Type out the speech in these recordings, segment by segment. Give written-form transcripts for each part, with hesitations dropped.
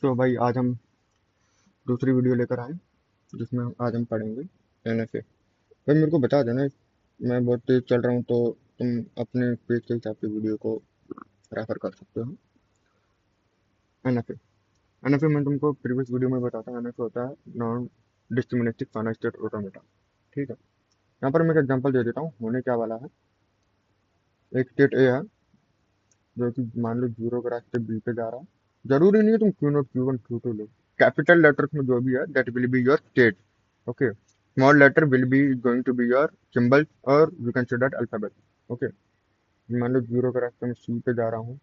तो भाई आज हम दूसरी वीडियो लेकर आए जिसमें आज हम पढ़ेंगे एनएफए। भाई मेरे को बता देना, मैं बहुत तेज चल रहा हूँ तो तुम अपने पेज के हिसाब से वीडियो को रेफर कर सकते हो। एनएफए एनएफए मैं तुमको प्रीवियस वीडियो में बताता हूँ। एनएफए होता है non discriminative finite state automata. ठीक है, यहाँ पर मैं एक एग्जांपल दे देता हूँ होने क्या वाला है। एक स्टेट ए है जो कि मान लो जीरो के रास्ते बी पे जा रहा है। जरूरी नहीं है तुम Q note Q one Q two लो, कैपिटल लेटर्स में जो भी है that will be your state. Okay, small letter will be going to be your symbol और you can say that alphabet. Okay, मान लो जीरो के रास्ते में सी पे जा रहा हूँ,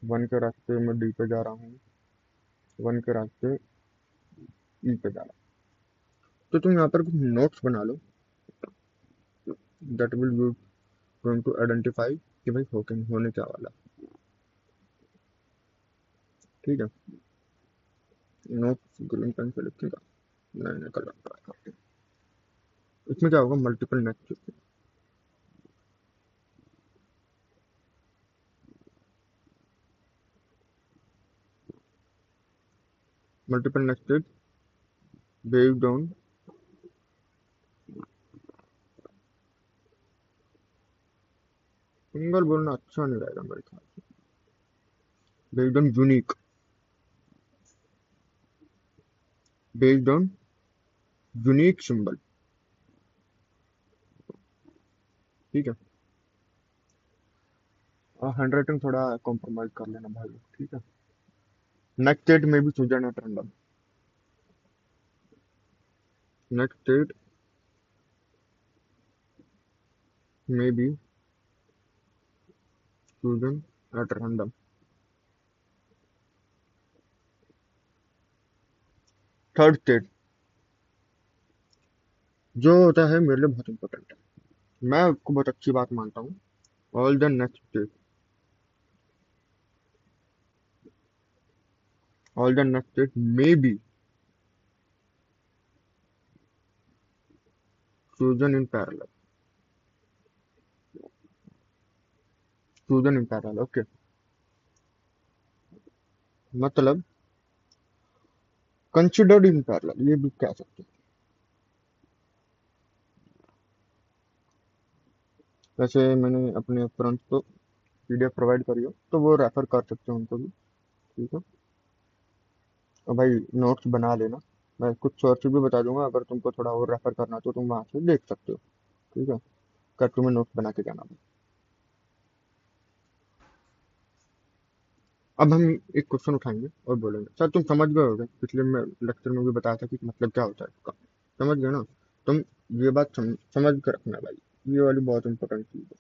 वन के रास्ते में डी पे जा रहा हूँ, वन के रास्ते ई पे जा रहा हूँ। तो तुम यहाँ पर कुछ नोट्स बना लो that will you going to identify कि भाई होने क्या वाला है। ठीक है, नोट्स ग्रीन पेन से लिखेगा, नए नए कलर ट्राई करते हैं। इसमें क्या होगा, multiple next. Multiple nested based on single बोलना अच्छा नहीं रहेगा मेरे ख्याल से। Based on unique, based on unique symbol. ठीक है, और हैंड राइटिंग थोड़ा कॉम्प्रोमाइज कर लेना भाई लोग, ठीक है। नेक्स्ट स्टेट में भी chosen at random. Next state में भी chosen at random. Third state जो होता है मेरे लिए बहुत इंपॉर्टेंट है, मैं उसको बहुत अच्छी बात मानता हूँ। All the next state, all the next state में be chosen in parallel. Chosen in parallel, okay, मतलब कंसिडर्ड इन पैरेलल ये भी कह सकते हैं। वैसे मैंने अपने फ्रेंड्स को पीडीएफ प्रोवाइड करी हो तो वो रेफर कर सकते हैं उनको भी। ठीक है, और भाई नोट्स बना लेना। मैं कुछ सोर्स भी बता दूंगा, अगर तुमको थोड़ा और रेफर करना हो तो तुम वहां से देख सकते हो। ठीक है, कर तुम्हें नोट्स बना के जाना है। अब हम एक क्वेश्चन उठाएंगे और बोलेंगे सर तुम समझ गए होगे, पिछले में लेक्चर में भी बताया था कि मतलब क्या होता है इसका। समझ गए ना तुम? ये बात समझ कर रखना भाई, ये वाली बहुत इंपॉर्टेंट चीज है।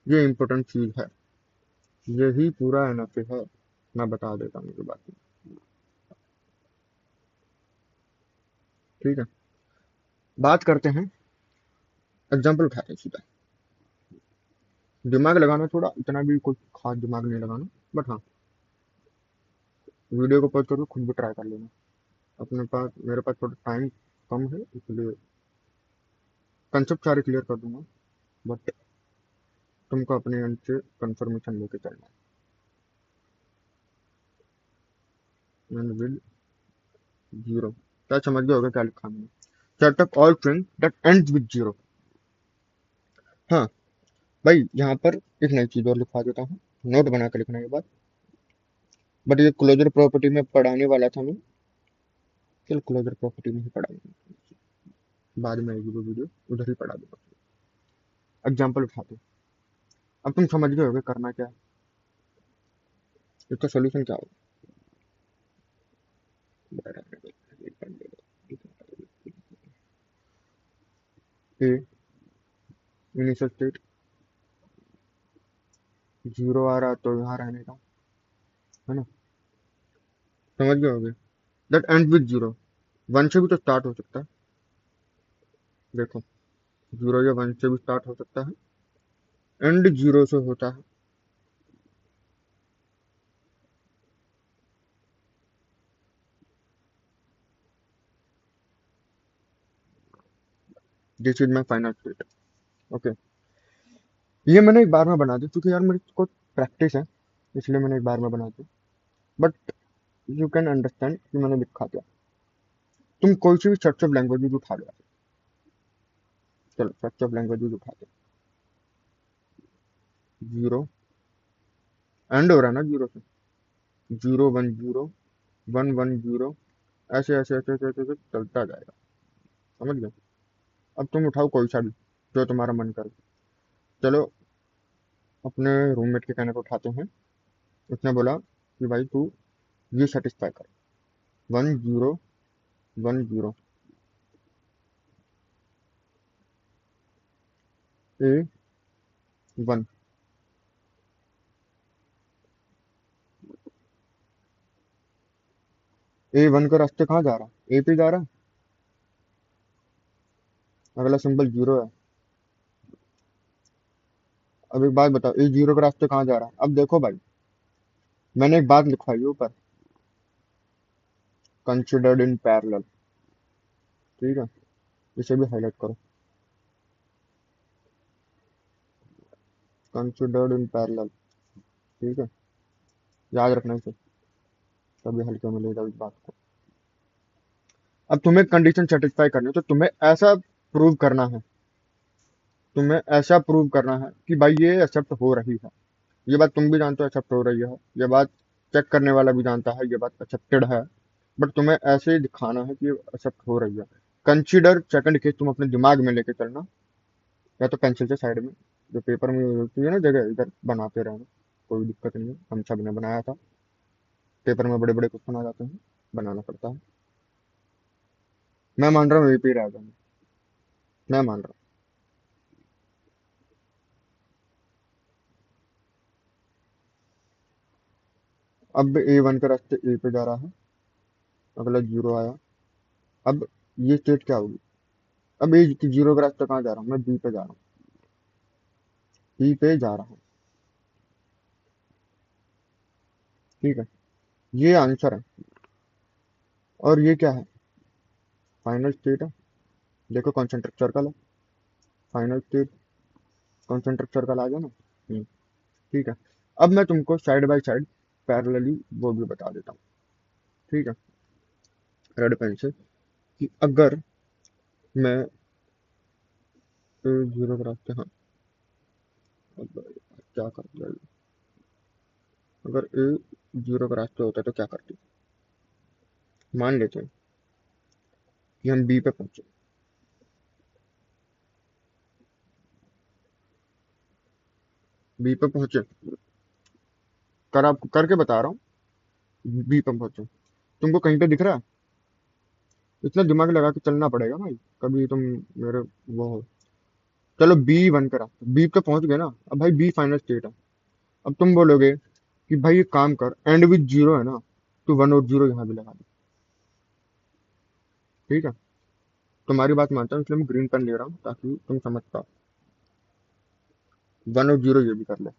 ये इंपॉर्टेंट चीज है, यही पूरा एनएफए है। मैं बता देता हूँ ये बात। ठीक है, बात करते हैं, एग्जाम्पल उठाते हैं सीधा। दिमाग लगाना थोड़ा, इतना भी कोई खास दिमाग नहीं लगाना, बट हाँ वीडियो को पॉज करके खुद भी ट्राई कर लेना। अपने पास मेरे पास थोड़ा टाइम कम है इसलिए कंसेप्ट सारे क्लियर कर दूंगा, बट तुमको अपने एंड से कंफर्मेशन लेके चलना है। एंड विल जीरो, क्या समझ गए होगा क्या लिखा मैंने? Set up all string that ends with zero. हाँ भाई, यहाँ पर एक नई चीज और लिखवा देता हूँ, नोट बना के लिखना ये बात। बट ये क्लोजर प्रॉपर्टी में पढ़ाने वाला था मैं, चल क्लोजर प्रॉपर्टी में ही पढ़ाऊंगा, बाद में आएगी वो वीडियो, उधर ही पढ़ा दूंगा। एग्जाम्पल उठाते हैं। अब तुम समझ गए होगे करना क्या है, इसका सोल्यूशन क्या होगा। ए इनिशियल स्टेट जीरो आ रहा तो यहाँ रहने का, है ना? समझ गए होगे, that end with zero. One से भी तो स्टार्ट हो सकता है, देखो जीरो या वन से भी स्टार्ट हो सकता है, एंड जीरो से होता है। This is my final state. Okay, ये मैंने एक बार में बना दी क्योंकि यार मेरे को प्रैक्टिस है, इसलिए मैंने एक बार में बना दी। बट यू कैन अंडरस्टैंड कि मैंने लिखा क्या। तुम कोई सी भी सर्च ऑफ लैंग्वेज उठा लो। चलो सर्च ऑफ लैंग्वेज उठा दो। जीरो एंड हो रहा है ना जीरो से। Zero one zero, one one zero, ऐसे ऐसे ऐसे ऐसे ऐसे ऐसे चलता जाएगा। समझ गए। अब तुम उठाओ कोई सा भी जो तुम्हारा मन करे। चलो अपने रूममेट के कहने को उठाते हैं। उसने बोला कि भाई तू ये सेटिस्फाई कर। वन जीरो वन जीरो, ए वन। ए वन का रास्ते कहाँ जा रहा है? ए पे जा रहा है। अगला सिंबल जीरो है। अब एक बात बताओ, ए जीरो के रास्ते कहाँ जा रहा है? अब देखो भाई, मैंने एक बात लिखवाई है ऊपर, कंसिडर्ड इन पैरेलल। ठीक है, इसे भी हाईलाइट करो, कंसिडर्ड इन पैरेलल। ठीक है, याद रखना इसे, कभी हल्के में लेगा इस बात को। अब तुम्हें कंडीशन सेटिस्फाई करनी है तो तुम्हें ऐसा प्रूव करना है, तुम्हें ऐसा प्रूव करना है कि भाई ये एक्सेप्ट हो रही है। ये बात तुम भी जानते हो एक्सेप्ट हो रही है, ये बात चेक करने वाला भी जानता है ये बात एक्सेप्टेड है। बट तुम्हें ऐसे ही दिखाना है कि ये एक्सेप्ट हो रही है। कंसीडर सेकंड केस तुम अपने दिमाग में लेके चलना, या तो पेंसिल से साइड में जो पेपर में यूज होती है ना जगह, इधर बनाते रहना। कोई दिक्कत नहीं है, हम सब ने बनाया था। पेपर में बड़े बड़े क्वेश्चन आ जाते हैं, बनाना पड़ता है। मैं मान रहा हूँ यही पे रह जाऊंगा, मैं मान रहा हूँ। अब ए वन का रास्ते ए पे जा रहा है, अगला जीरो आया। अब ये स्टेट क्या होगी? अब ए जीरो का रास्ता कहाँ जा रहा हूँ? मैं बी पे जा रहा हूँ, बी पे जा रहा हूँ। ठीक है, ये आंसर है। और ये क्या है? फाइनल स्टेट है। देखो कॉन्सेंट्रिक सर्कल है, फाइनल स्टेट कॉन्सेंट्रिक सर्कल आ गया ना। ठीक है, अब मैं तुमको साइड बाय साइड पैरेलली वो भी बता देता हूँ। ठीक है, रेड पेन से, कि अगर मैं जीरो के रास्ते, हाँ अब क्या कर दिया ये? अगर ए जीरो का रास्ते होता तो क्या करती? मान लेते हैं कि हम बी पे पहुंचे, बी पे पहुंचे, कर आपको करके बता रहा हूँ, बी पे पहुंचे। तुमको कहीं पे दिख रहा है? इतना दिमाग लगा के चलना पड़ेगा भाई, कभी तुम मेरे वो हो। चलो बी वन पे रास्ते, बी पे पहुंच गए ना। अब भाई बी फाइनल स्टेट है। अब तुम बोलोगे कि भाई एक काम कर, एंड विथ जीरो है ना, तो वन और जीरो यहाँ भी लगा दे। ठीक है, तुम्हारी बात मानता हूँ इसलिए मैं ग्रीन पेन ले रहा हूँ ताकि तुम समझ पाओ। वन और जीरो ये भी कर ले।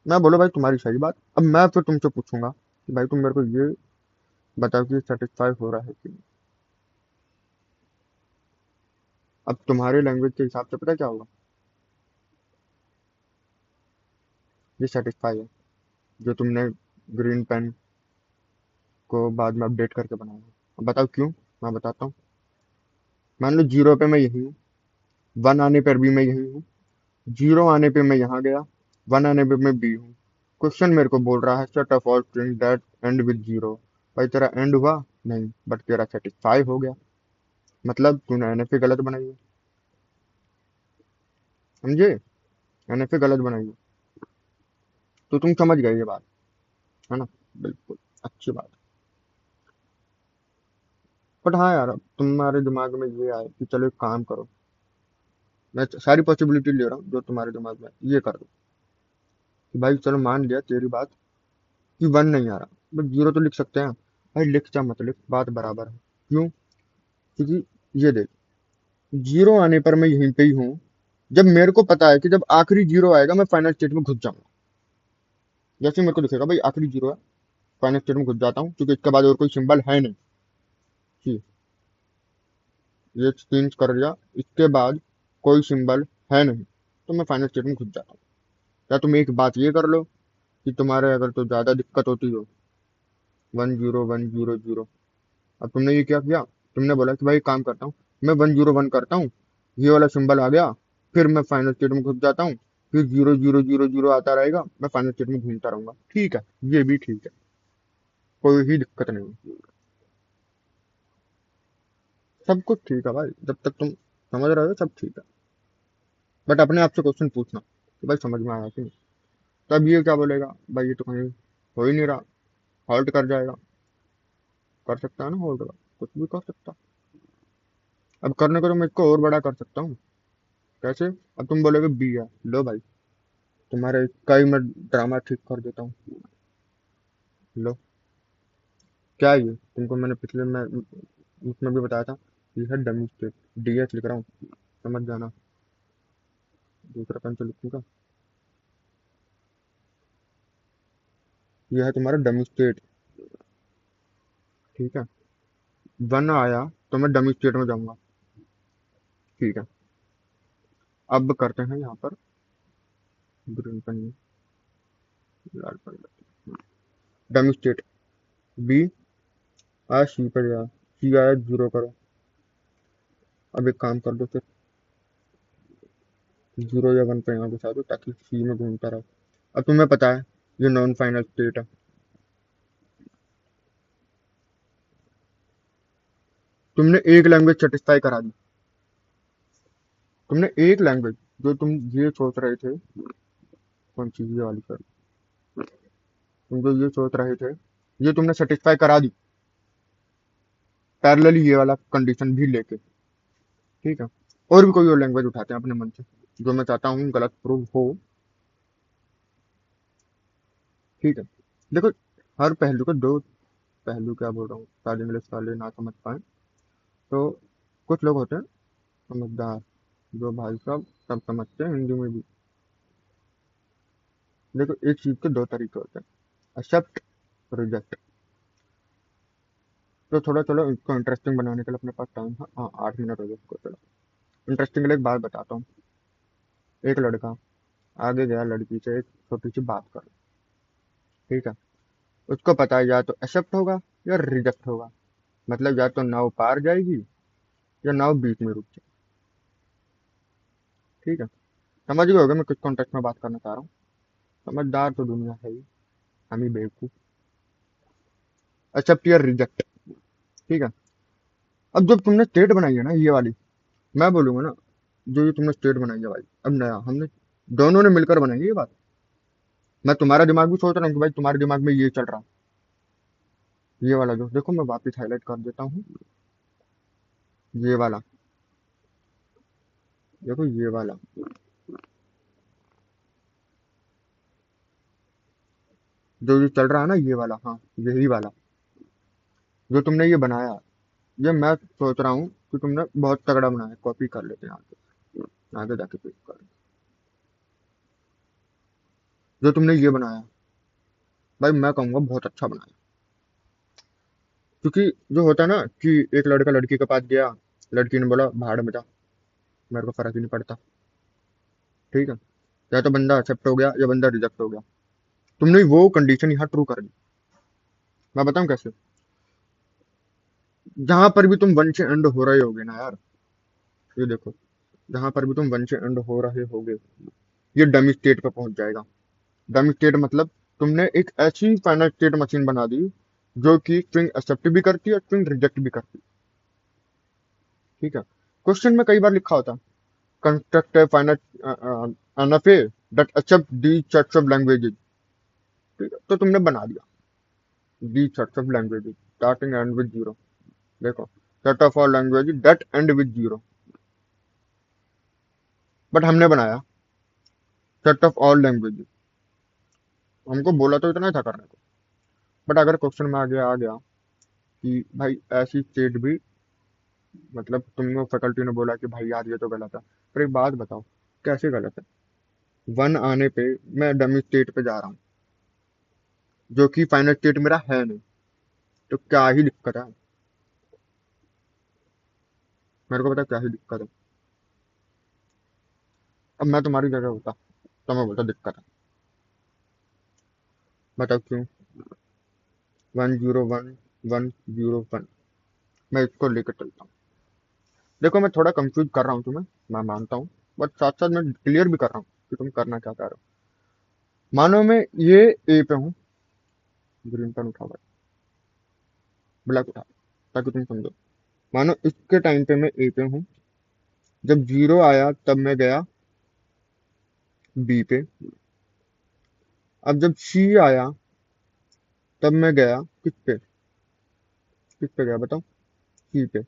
मैं बोलो भाई तुम्हारी सही बात। अब मैं फिर तुमसे पूछूंगा कि भाई तुम मेरे को ये बताओ कि सेटिस्फाई हो रहा है कि नहीं। अब तुम्हारे लैंग्वेज के हिसाब से पता क्या होगा? ये सेटिस्फाई है, जो तुमने ग्रीन पेन को बाद में अपडेट करके बनाया। अब बताओ क्यों, मैं बताता हूँ। मान लो जीरो पे मैं यही हूँ, वन आने पर भी मैं यही हूँ, जीरो आने पे मैं यहाँ गया, वन आने पे मैं बी हूँ। क्वेश्चन मेरे को बोल रहा है set of all string that end with zero. भाई तेरा एंड हुआ नहीं, बट तेरा सेटिस्फाई हो गया, मतलब तूने एनएफए गलत बनाई है। समझे? एनएफए गलत बनाई है, तो तुम समझ गए ये बात, है ना? बिल्कुल, अच्छी बात। बट हाँ यार, अब तुम्हारे दिमाग में ये आए कि चलो एक काम करो, मैं सारी पॉसिबिलिटी ले रहा हूँ जो तुम्हारे दिमाग में आए, ये कर दो कि भाई चलो मान लिया तेरी बात कि वन नहीं आ रहा, बट जीरो तो लिख सकते हैं। भाई लिख क्या मत लिख, बात बराबर है। क्यों? क्योंकि ये देख, जीरो आने पर मैं यहीं पे ही हूँ। जब मेरे को पता है कि जब आखिरी जीरो आएगा मैं फाइनल स्टेट में घुस जाऊंगा। जैसे मेरे को दिखेगा भाई आखिरी जीरो है, फाइनल स्टेट में घुस जाता हूँ क्योंकि इसके बाद और कोई सिंबल है नहीं। ठीक, ये चेंज कर दिया, इसके बाद कोई सिंबल है नहीं, तो मैं फाइनल स्टेट में घुस जाता हूँ। या तुम एक बात ये कर लो कि तुम्हारे अगर तो ज्यादा दिक्कत होती हो 10100, अब तुमने ये क्या किया, तुमने बोला कि भाई काम करता हूँ, मैं 101 करता हूँ, ये वाला सिंबल आ गया, फिर मैं फाइनल स्टेट में घुस जाता हूँ, फिर 0000 आता रहेगा, मैं फाइनल स्टेट में घूमता रहूंगा। ठीक है, ये भी ठीक है, कोई ही दिक्कत नहीं है, सब कुछ ठीक है भाई, जब तक तुम समझ रहे हो सब ठीक है। बट अपने आप से क्वेश्चन पूछना कि भाई समझ में आया कि नहीं। तब ये क्या बोलेगा, भाई ये तो कहीं हो ही नहीं रहा, हॉल्ट कर जाएगा। कर सकता है ना होल्ड, कुछ भी कर सकता। अब करने को तो मैं इसको और बड़ा कर सकता हूँ। कैसे? अब तुम बोलोगे बी है, लो भाई, तुम्हारे कई मैं ड्रामा ठीक कर देता हूँ। लो, क्या है ये, तुमको मैंने पिछले में उसमें भी बताया था, ये है डमी स्टेट, डीएस लिख रहा हूँ, समझ जाना। दूसरा पेन से लिखूंगा, ये है तुम्हारा डमी स्टेट। ठीक है, वन आया तो मैं डमी स्टेट में जाऊंगा। ठीक है, अब करते हैं यहाँ पर ग्रीन पेन, लाल पेन, डमी स्टेट बी आया सी पर, यार सी आया जीरो करो। अब एक काम कर दो फिर, जीरो या वन पे यहाँ घुसा दो ताकि सी में घूमता रहो। अब तुम्हें पता है ये नॉन फाइनल स्टेट है, तुमने एक लैंग्वेज सेटिस्फाई करा दी। तुमने एक लैंग्वेज, जो तुम ये सोच रहे थे, कौन सी ये वाली सर, तुम जो ये सोच रहे थे, ये तुमने सेटिस्फाई करा दी, पैरेलली ये वाला कंडीशन भी लेके। ठीक है, और भी कोई और लैंग्वेज उठाते हैं अपने मन से, जो मैं चाहता हूँ गलत प्रूव हो। ठीक है, देखो, हर पहलू के दो पहलू, क्या बोल रहा हूँ, शायद इंग्लिश वाले ना समझ पाए, तो कुछ लोग होते हैं समझदार, जो भाई साहब सब समझते हैं हिंदी में भी। देखो, एक चीज के दो तरीके होते हैं, एक्सेप्ट, रिजेक्ट। तो थोड़ा चलो इसको इंटरेस्टिंग बनाने के लिए अपने पास टाइम है, हाँ 8 मिनट हो गए इसको, चलो इंटरेस्टिंग एक बात बताता हूँ। एक लड़का आगे गया लड़की से एक छोटी सी बात कर, ठीक है, उसको पता है या तो एक्सेप्ट होगा या रिजेक्ट होगा, मतलब या तो नाव पार जाएगी या नाव बीच में रुक जाए। ठीक है, समझ गए होगे मैं किस कॉन्टेक्स्ट में बात करना चाह रहा हूँ। समझदार तो दुनिया है ही, हम ही बेवकूफ। एक्सेप्ट या रिजेक्ट। ठीक है, अब जब तुमने स्टेट बनाई है ना ये वाली, मैं बोलूंगा ना, जो ये तुमने स्टेट बनाई है भाई, अब नया हमने दोनों ने मिलकर बनाई है ये बात। मैं तुम्हारा दिमाग भी सोच रहा हूँ कि भाई तुम्हारे दिमाग में ये चल रहा है, ये वाला जो देखो, मैं वापस हाईलाइट कर देता हूँ, ये वाला, देखो ये वाला, जो ये चल रहा है ना ये वाला, हाँ यही वाला, जो तुमने ये बनाया, ये मैं सोच रहा हूँ कि तुमने बहुत तगड़ा बनाया, कॉपी कर लेते हैं आगे, आगे जाके पेश कर। जो तुमने ये बनाया, भाई मैं कहूँगा बहुत अच्छा बनाया, क्योंकि जो होता है ना कि एक लड़का लड़की के पास गया, लड़की ने बोला भाड़ में जा, मेरे को फर्क ही नहीं पड़ता। ठीक है, या तो बंदा एक्सेप्ट हो गया या बंदा रिजेक्ट हो गया, तुमने वो कंडीशन यहाँ ट्रू कर दी। मैं बताऊं कैसे, जहां पर भी तुम वन से एंड हो रहे होगे ना यार, ये देखो, जहां पर भी तुम वन से एंड हो रहे होगे, ये डमी स्टेट पे पहुंच जाएगा। डमी स्टेट मतलब तुमने एक ऐसी फाइनल स्टेट मशीन बना दी जो कि स्ट्रिंग एक्सेप्ट भी करती है, स्ट्रिंग रिजेक्ट भी करती है। ठीक है, क्वेश्चन में कई बार लिखा होता, construct final NFA that accept the sets of languages. ठीक है, तो तुमने बना दिया the sets of languages starting and with zero. देखो, set of all languages that end with zero, but हमने बनाया सेट ऑफ ऑल लैंग्वेजेस, हमको बोला तो इतना ही था करने को। बट अगर क्वेश्चन में आ गया कि भाई ऐसी स्टेट भी, मतलब तुमने फैकल्टी ने बोला कि भाई यार ये तो गलत है, पर एक बात बताओ, कैसे गलत है? वन आने पे मैं डमी स्टेट पे जा रहा हूँ, जो कि फाइनल स्टेट मेरा है नहीं, तो क्या ही दिक्कत है? मेरे को पता क्या ही दिक्कत है। अब मैं तुम्हारी जगह होता तो मैं बोलता दिक्कत है, बताओ क्यों? 101 101, मैं इसको लेकर चलता हूँ। देखो मैं थोड़ा कंफ्यूज कर रहा हूँ तुम्हें, मैं मानता हूँ, बट साथ साथ मैं क्लियर भी कर रहा हूँ कि तुम करना क्या चाह रहे हो। मानो मैं ये ए पे हूँ, ग्रीन पेन उठा हुआ है, ब्लैक उठा, ताकि तुम समझो। मानो इसके टाइम पे मैं ए पे हूँ, जब जीरो आया तब मैं गया बी पे, अब जब सी आया तब मैं गया किस पे गया बताओ? सी पे।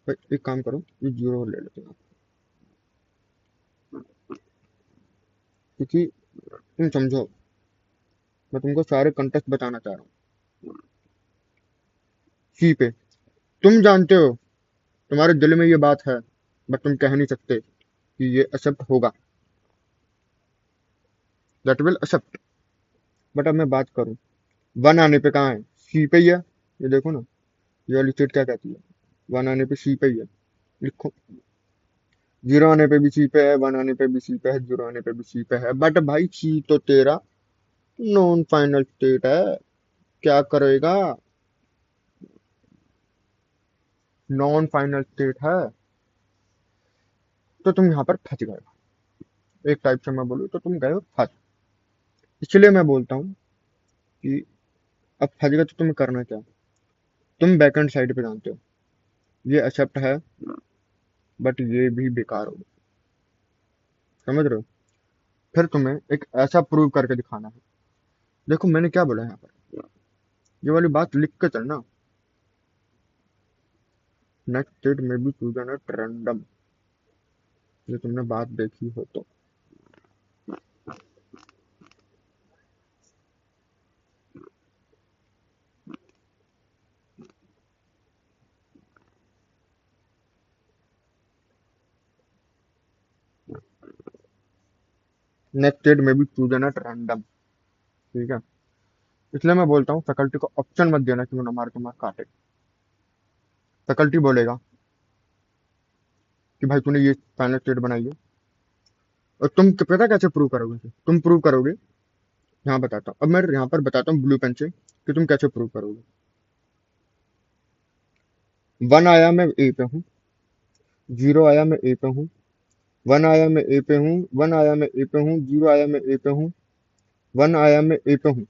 तो एक काम करो, ये जीरो ले लेते हैं, क्योंकि तुम समझो, मैं तुमको सारे कंटेक्ट बताना चाह रहा हूँ। सी पे तुम जानते हो, तुम्हारे दिल में ये बात है, बट तुम कह नहीं सकते कि ये एक्सेप्ट होगा, दैट विल एक्सेप्ट। बट अब मैं बात करूं, वन आने पे कहाँ है? सी पे ही है। ये देखो ना, ये वाली स्टेट क्या कहती है? वन आने पे सी पे ही है, लिखो। जीरो आने पे भी सी पे है, वन आने पे भी सी पे है, जीरो आने पे भी सी पे है, बट भाई सी तो तेरा नॉन फाइनल स्टेट है। क्या करेगा? नॉन फाइनल स्टेट है, तो तुम यहाँ पर फंस गए हो। एक टाइप से मैं बोलूँ तो तुम गए हो फंस। इसलिए मैं बोलता हूँ कि अब फंस गए तो तुम्हें करना क्या? तुम बैकएंड साइड पे जानते हो ये एक्सेप्ट है, बट ये भी बेकार हो, समझ रहे हो? फिर तुम्हें एक ऐसा प्रूव करके दिखाना है। देखो मैंने क्या बोला यहाँ पर, ये वाली बात लिख के चलना। नेक्स्ट स्टेट में भी चूजन एट रैंडम, ये तुमने बात देखी हो तो। नेक्स्ट स्टेट में भी चूजन एट रैंडम, ठीक है? इसलिए मैं बोलता हूँ फैकल्टी को ऑप्शन मत देना कि वो हमारे तुम्हारा काटे। फैकल्टी बोलेगा कि भाई तूने ये फाइनल स्टेट बनाई है, और तुम पता कैसे प्रूव करोगे इसे? तुम प्रूव करोगे, यहाँ बताता हूँ, अब मैं यहाँ पर बताता हूँ ब्लू पेन से कि तुम कैसे प्रूव करोगे। वन आया मैं ए पे हूँ, जीरो आया मैं ए पे हूँ, वन आया मैं ए पे हूँ, वन आया मैं ए पे हूँ, जीरो आया मैं ए पे हूँ, वन आया मैं ए पे हूँ,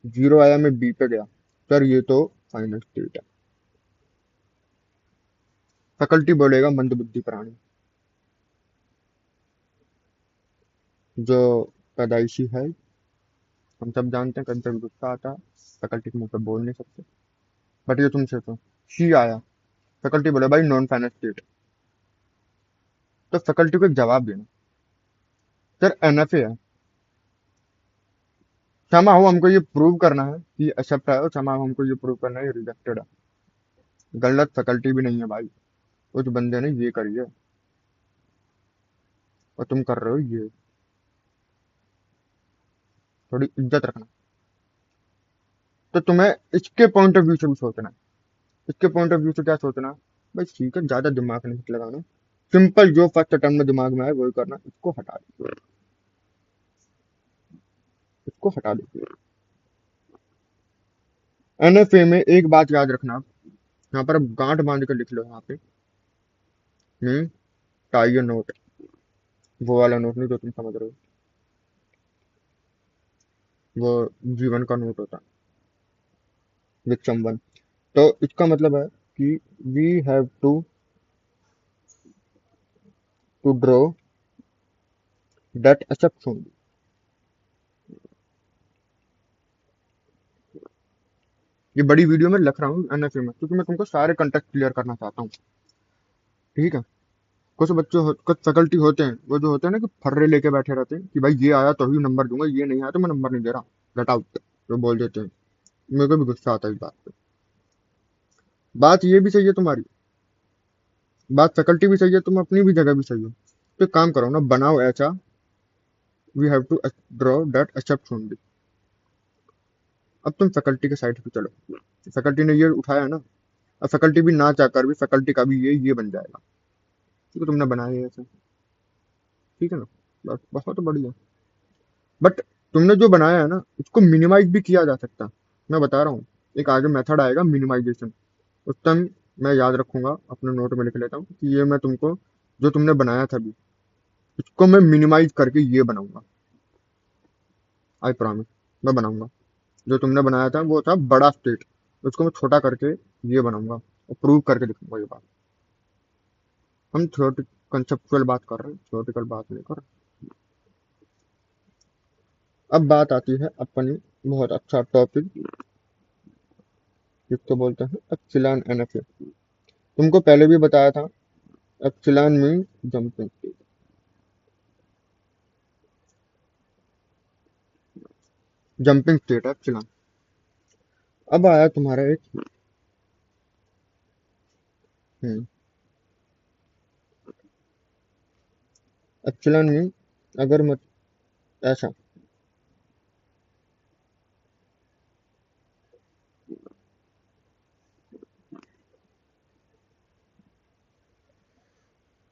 जीरो आया मैं बी पे गया। सर ये तो फाइनल स्टेट है। फैकल्टी बोलेगा मंदबुद्धि प्राणी, जो पैदाइशी है, हम सब जानते हैं कभी कभी गुस्सा आता है, फैकल्टी के मुंह पे बोल नहीं सकते। बट ये तुम सोचो, सी आया, फैकल्टी बोले भाई नॉन फाइनल स्टेट, तो फैकल्टी को एक जवाब देना, सर एनएफए है। क्षमा हो, हमको ये प्रूव करना है कि एक्सेप्ट है, और क्षमा हो, हमको ये प्रूव करना है ये रिजेक्टेड है। गलत फैकल्टी भी नहीं है भाई, उस बंदे ने ये करी है और तुम कर रहे हो ये। थोड़ी इज्जत रखना। तो तुम्हें इसके पॉइंट ऑफ व्यू से भी सोचना है। इसके पॉइंट ऑफ व्यू से क्या सोचना है? भाई ठीक है, ज्यादा दिमाग नहीं लगाना, सिंपल जो फर्स्ट अटेम्प्ट में दिमाग में आए वही करना, इसको हटा दीजिए, इसको हटा दीजिए। एनएफए में एक बात याद रखना, यहाँ पर अब गांठ बांध कर लिख लो यहाँ पे। टाइगर नोट, वो वाला नोट नहीं जो तुम समझ रहे हो, वो जीवन का नोट होता है विथ समवन। तो इसका मतलब है कि we have to draw that accept only. ये बड़ी वीडियो में लिख रहा हूँ एनएफए में, क्योंकि मैं तुमको सारे कंटेक्ट क्लियर करना चाहता हूँ, ठीक है? कुछ फैकल्टी होते हैं, वो जो होते हैं ना कि फर्रे लेके बैठे रहते हैं कि भाई ये आया तो ही नंबर दूंगा, ये नहीं आया तो मैं नंबर नहीं दे रहा, गेट आउट, तो बोल देते हैं। मेरे को भी गुस्सा आता है इस बात पे। बात ये भी सही है तुम्हारी, बात फैकल्टी भी सही है, तुम अपनी भी जगह भी सही हो। तो एक काम करो ना, बनाओ ऐसा, we have to draw that accept only. अब तुम फैकल्टी के साइड पे चलो, फैकल्टी ने ये उठाया है ना, अब फैकल्टी भी ना चाहकर भी फैकल्टी का भी ये बन जाएगा, क्योंकि तुमने बनाया है ऐसा, ठीक है ना? बस बहुत बढ़िया। बट तुमने जो बनाया है ना उसको मिनिमाइज भी किया जा सकता है। मैं बता रहा हूँ, एक आगे मेथड आएगा मिनिमाइजेशन। उस टाइम मैं याद रखूंगा, अपने नोट में लिख लेता हूँ कि ये मैं तुमको जो तुमने बनाया था अभी, इसको मैं मिनिमाइज करके ये बनाऊंगा। आई प्रॉमिस, मैं बनाऊंगा। जो तुमने बनाया था वो था बड़ा स्टेट, उसको मैं छोटा करके ये बनाऊंगा और प्रूव करके दिखाऊंगा ये बात। हम थ्योरेटिक कंसेप्चुअल बात कर रहे हैं, थ्योरेटिकल बात नहीं कर रहे। अब बात आती है अपनी बहुत अच्छा टॉपिक, जिसको बोलते हैं एप्सिलॉन एनएफए। तुमको पहले भी बताया था, epsilon mean jumping, jumping state है एप्सिलॉन। अब आया तुम्हारा एक एप्सिलॉन मीन, अगर मत ऐसा,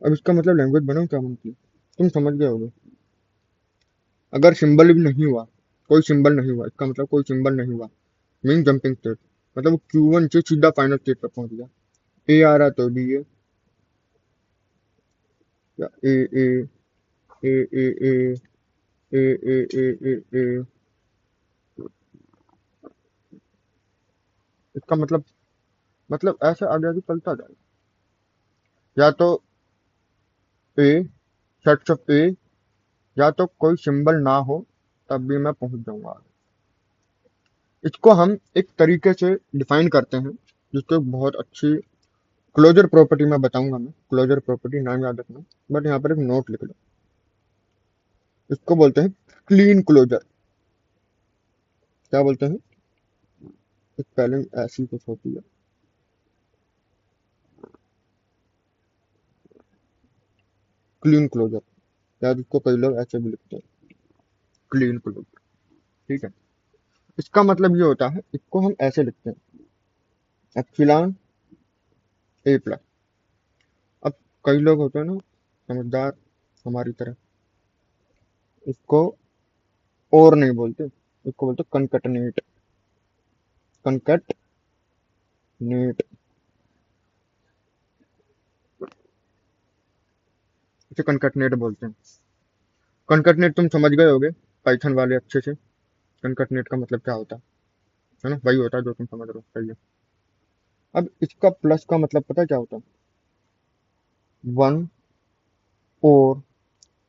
अब इसका मतलब लैंग्वेज बनाओ क्या बनती है, तुम समझ गए होगे। अगर सिंबल भी नहीं हुआ, कोई सिंबल नहीं हुआ, इसका मतलब कोई सिंबल नहीं हुआ, मीन जंपिंग स्टेट। मतलब वो Q1 से सीधा फाइनल स्टेट पर पहुंच गया। ए आ रहा तो भी ये, या ए ए ए ए ए ए ए ए ए ए, इसका मतलब ऐसे आगे आगे चलता जाएगा। या तो ए, सेट्स ऑफ ए, या तो कोई सिंबल ना हो तब भी मैं पहुंच जाऊंगा। इसको हम एक तरीके से डिफाइन करते हैं, जिसको बहुत अच्छी क्लोजर प्रॉपर्टी में बताऊंगा। मैं क्लोजर प्रॉपर्टी नाम याद रखना, बट यहाँ पर एक नोट लिख लो। इसको बोलते हैं क्लीन क्लोजर। क्या बोलते हैं, एक स्पेलिंग ऐसी कुछ होती है, क्लीन क्लोजर। शायद इसको कई लोग ऐसे भी लिखते हैं, क्लीन क्लोजर। ठीक है, इसका मतलब ये होता है, इसको हम ऐसे लिखते हैं, एप्सिलॉन ए प्लस। अब कई लोग होते हैं ना समझदार हमारी तरह, इसको और नहीं बोलते, इसको बोलते कनकटनेट, कनकटनेट। इसे कनकटनेट बोलते हैं। कनकटनेट तुम समझ गए होगे पाइथन वाले अच्छे से, कनकटनेट का मतलब क्या होता है ना, वही होता है जो तुम समझ रहे हो, सही है। अब इसका प्लस का मतलब पता है क्या होता है, वन और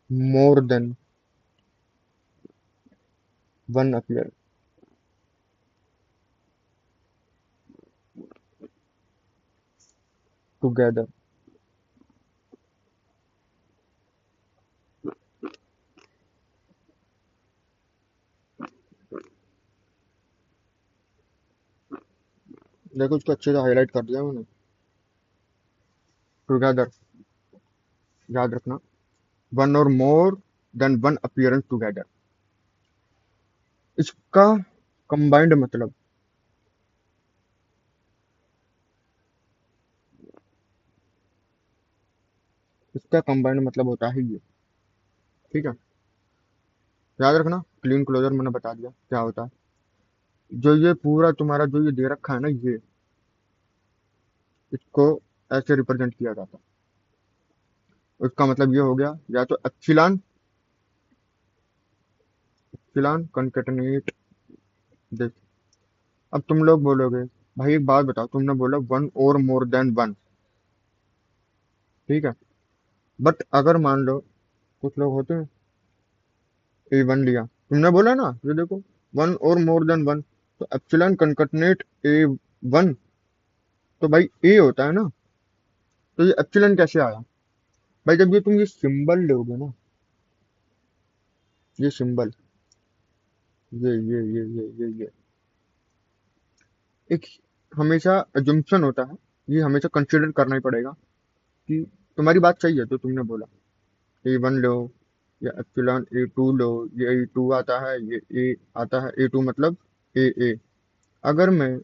more than one appear together. देखो इसको अच्छे से हाईलाइट कर दिया मैंने, टुगेदर, याद रखना, वन और more than one appearance together. इसका कंबाइंड मतलब, इसका कंबाइंड मतलब होता है ये। ठीक है, याद रखना, क्लीन क्लोजर मैंने बता दिया क्या होता है। जो ये पूरा तुम्हारा जो ये दे रखा है ना ये, इसको ऐसे रिप्रेजेंट किया जाता है। इसका मतलब ये हो गया, या तो एप्सिलॉन, एप्सिलॉन कनकैटिनेट दिस। अब तुम लोग बोलोगे भाई एक बात बताओ, तुमने बोला वन और मोर देन वन, ठीक है, बट अगर मान लो कुछ लोग होते हैं ए वन लिया, तुमने बोला ना ये देखो, वन और मोर देन वन, तो एप्सिलॉन कनकैटिनेट ए वन, तो भाई ए होता है ना, तो ये एप्सिलॉन कैसे आया। भाई जब ये तुम ये सिंबल लोगे ना, ये सिंबल, ये एक हमेशा अजम्पशन होता है, ये हमेशा कंसिडर करना ही पड़ेगा कि तुम्हारी बात सही है तो तुमने बोला ए वन लो या एप्सिलॉन ए टू लो, ये ए टू आता है, ये ए आता है, ए टू मतलब ए। अगर मैं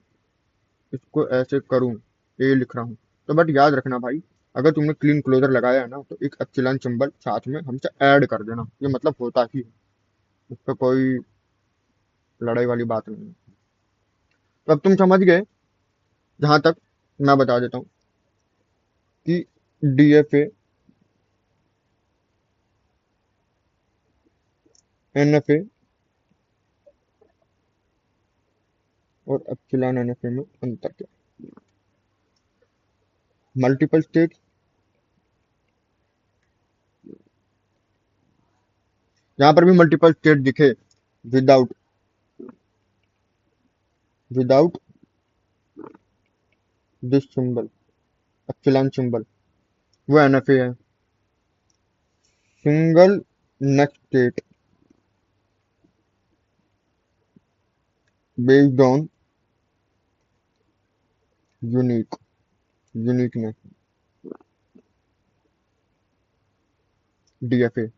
इसको ऐसे करूं, ए लिख रहा हूं, तो बट याद रखना भाई, अगर तुमने क्लीन क्लोजर लगाया है ना तो एक एप्सिलॉन सिंबल साथ में हमसे ऐड कर देना, ये मतलब होता ही है, इसका कोई लड़ाई वाली बात नहीं है। तो अब तुम समझ गए, जहां तक मैं बता देता हूँ कि डीएफए, एनएफए और एप्सिलॉन एनएफए में अंतर क्या है। मल्टीपल स्टेट, जहां पर भी मल्टीपल स्टेट दिखे without without this symbol, epsilon symbol, वो एनएफए है। Single next state based on unique uniqueness, DFA.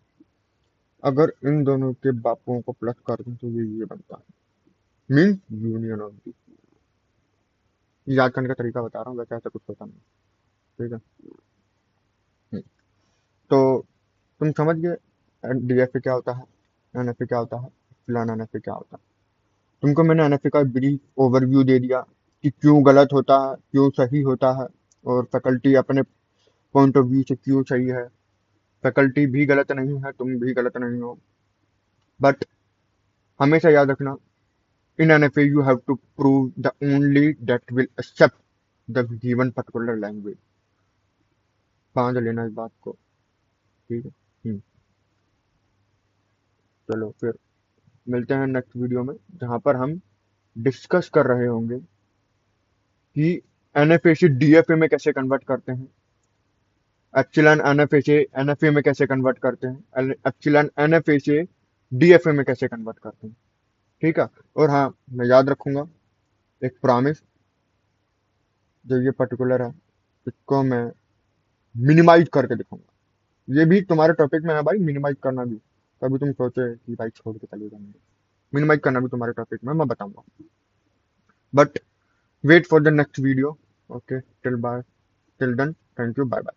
अगर इन दोनों के बापों को प्लस कर दें तो ये बनता है, मीन यूनियन ऑफ दी। याद करने का तरीका बता रहा हूँ, वैसे ऐसा कुछ होता नहीं। ठीक है। हम्म, तो तुम समझ गए डीएफए क्या होता है, एनएफए क्या होता है, फिलहाल एनएफए क्या होता है। तुमको मैंने एनएफए का ब्रीफ ओवरव्यू दे दिया कि क्यों गलत होता है, क्यों सही होता है, और फैकल्टी अपने पॉइंट ऑफ व्यू से क्यों सही है। फैकल्टी भी गलत नहीं है, तुम भी गलत नहीं हो, बट हमेशा याद रखना, in NFA you have to prove the only that will accept the given particular language। समझ लेना इस बात को। ठीक है। चलो फिर मिलते हैं नेक्स्ट वीडियो में, जहां पर हम डिस्कस कर रहे होंगे कि एनएफए से डीएफए में कैसे कन्वर्ट करते हैं, एप्सिलॉन एनएफए से एनएफए में कैसे कन्वर्ट करते हैं, एप्सिलॉन एनएफए से डीएफए में कैसे कन्वर्ट करते हैं। ठीक है। और हाँ, मैं याद रखूंगा एक प्रॉमिस, जो ये पर्टिकुलर है इसको मैं मिनिमाइज करके दिखाऊंगा। ये भी तुम्हारे टॉपिक में है भाई, मिनिमाइज करना भी। तभी तुम सोचे कि भाई छोड़ के चले जाएंगे, मिनिमाइज करना भी तुम्हारे टॉपिक में मैं बताऊंगा। But wait for the next video. Okay, till bye, till then, thank you, bye bye.